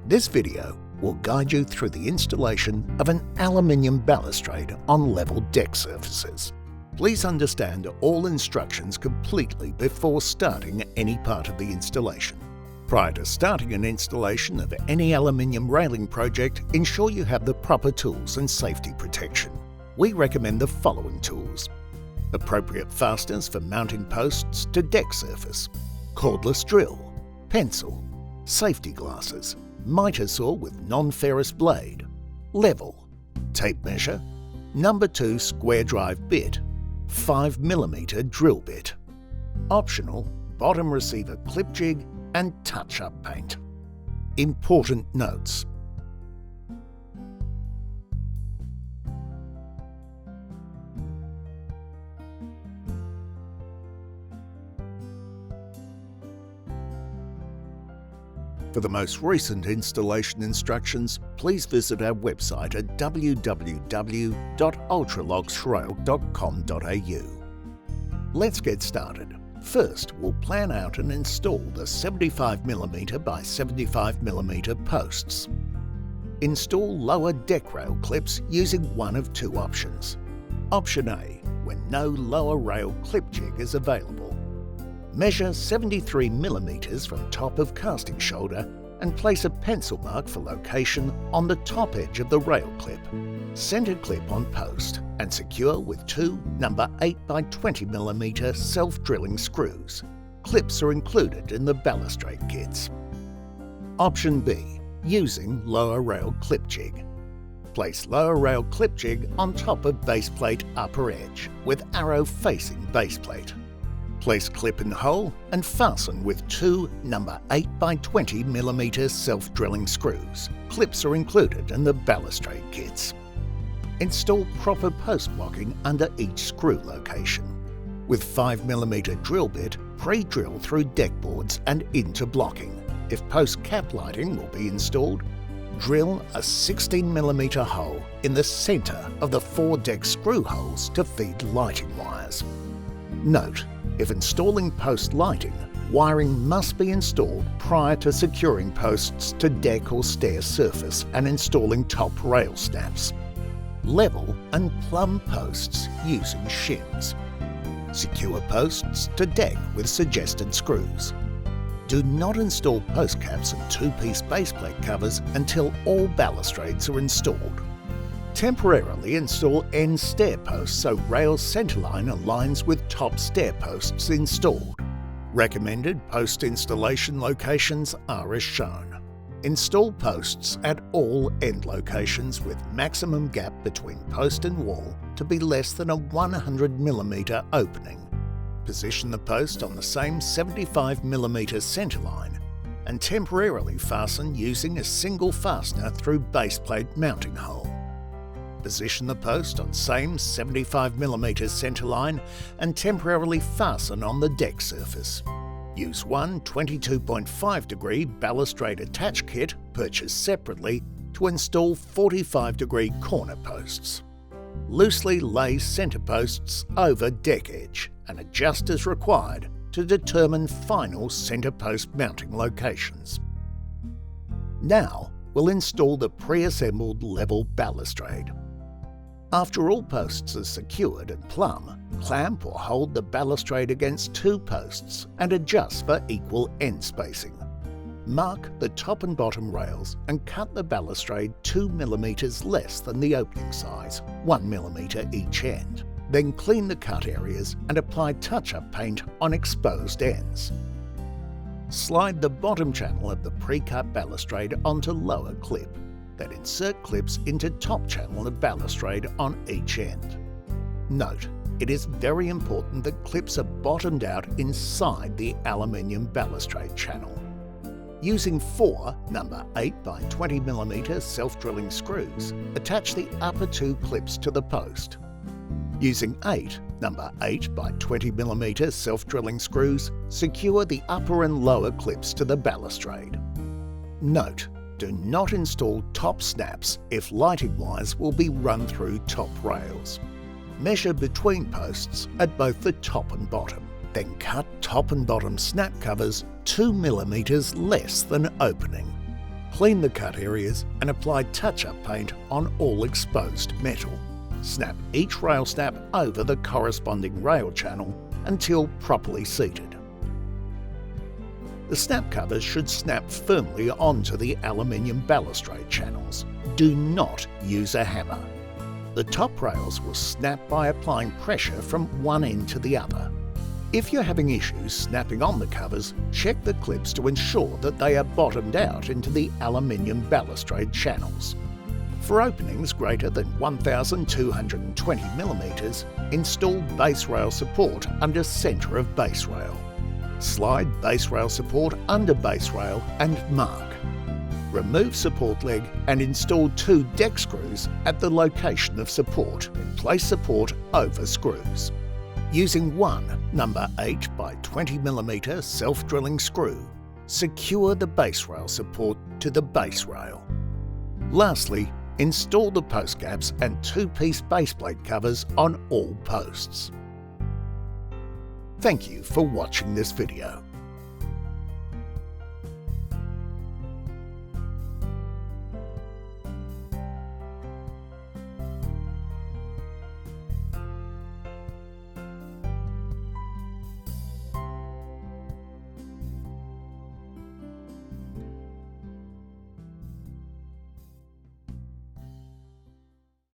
This video will guide you through the installation of an aluminium balustrade on level deck surfaces. Please understand all instructions completely before starting any part of the installation. Prior to starting an installation of any aluminium railing project, ensure you have the proper tools and safety protection. We recommend the following tools: appropriate fasteners for mounting posts to deck surface, cordless drill, pencil, safety glasses, miter saw with non-ferrous blade, level, tape measure, number 2 square drive bit, 5mm drill bit. Optional, bottom receiver clip jig and touch-up paint. Important notes. For the most recent installation instructions, please visit our website at www.ultraloxrail.com.au. Let's get started. First, we'll plan out and install the 75mm by 75mm posts. Install lower deck rail clips using one of two options. Option A, when no lower rail clip jig is available. Measure 73mm from top of casting shoulder and place a pencil mark for location on the top edge of the rail clip. Center clip on post and secure with two number 8 by 20mm self-drilling screws. Clips are included in the balustrade kits. Option B, using lower rail clip jig. Place lower rail clip jig on top of base plate upper edge with arrow facing base plate. Place clip in hole and fasten with two number 8 by 20mm self-drilling screws. Clips are included in the balustrade kits. Install proper post blocking under each screw location. With 5mm drill bit, pre-drill through deck boards and into blocking. If post cap lighting will be installed, drill a 16mm hole in the centre of the 4 deck screw holes to feed lighting wires. Note: if installing post lighting, wiring must be installed prior to securing posts to deck or stair surface and installing top rail snaps. Level and plumb posts using shims. Secure posts to deck with suggested screws. Do not install post caps and 2-piece baseplate covers until all balustrades are installed. Temporarily install end stair posts so rail centerline aligns with top stair posts installed. Recommended post installation locations are as shown. Install posts at all end locations with maximum gap between post and wall to be less than a 100mm opening. Position the post on the same 75mm centerline and temporarily fasten using a single fastener through baseplate mounting hole. Position the post on same 75mm centerline and temporarily fasten on the deck surface. Use one 22.5-degree balustrade attach kit purchased separately to install 45-degree corner posts. Loosely lay center posts over deck edge and adjust as required to determine final center post mounting locations. Now we'll install the pre-assembled level balustrade. After all posts are secured and plumb, clamp or hold the balustrade against 2 posts and adjust for equal end spacing. Mark the top and bottom rails and cut the balustrade 2mm less than the opening size, 1mm each end. Then clean the cut areas and apply touch-up paint on exposed ends. Slide the bottom channel of the pre-cut balustrade onto lower clip. Then insert clips into top channel of balustrade on each end. Note: it is very important that clips are bottomed out inside the aluminium balustrade channel. Using 4 number 8 by 20mm self-drilling screws, attach the upper 2 clips to the post. Using 8 number 8 by 20mm self-drilling screws, secure the upper and lower clips to the balustrade. Note: do not install top snaps if lighting wires will be run through top rails. Measure between posts at both the top and bottom. Then cut top and bottom snap covers 2mm less than opening. Clean the cut areas and apply touch-up paint on all exposed metal. Snap each rail snap over the corresponding rail channel until properly seated. The snap covers should snap firmly onto the aluminium balustrade channels. Do not use a hammer. The top rails will snap by applying pressure from one end to the other. If you're having issues snapping on the covers, check the clips to ensure that they are bottomed out into the aluminium balustrade channels. For openings greater than 1,220 mm, install base rail support under centre of base rail. Slide base rail support under base rail and mark. Remove support leg and install 2 deck screws at the location of support. Place support over screws. Using one number 8 by 20 mm self-drilling screw, secure the base rail support to the base rail. Lastly, install the post gaps and 2-piece base plate covers on all posts. Thank you for watching this video.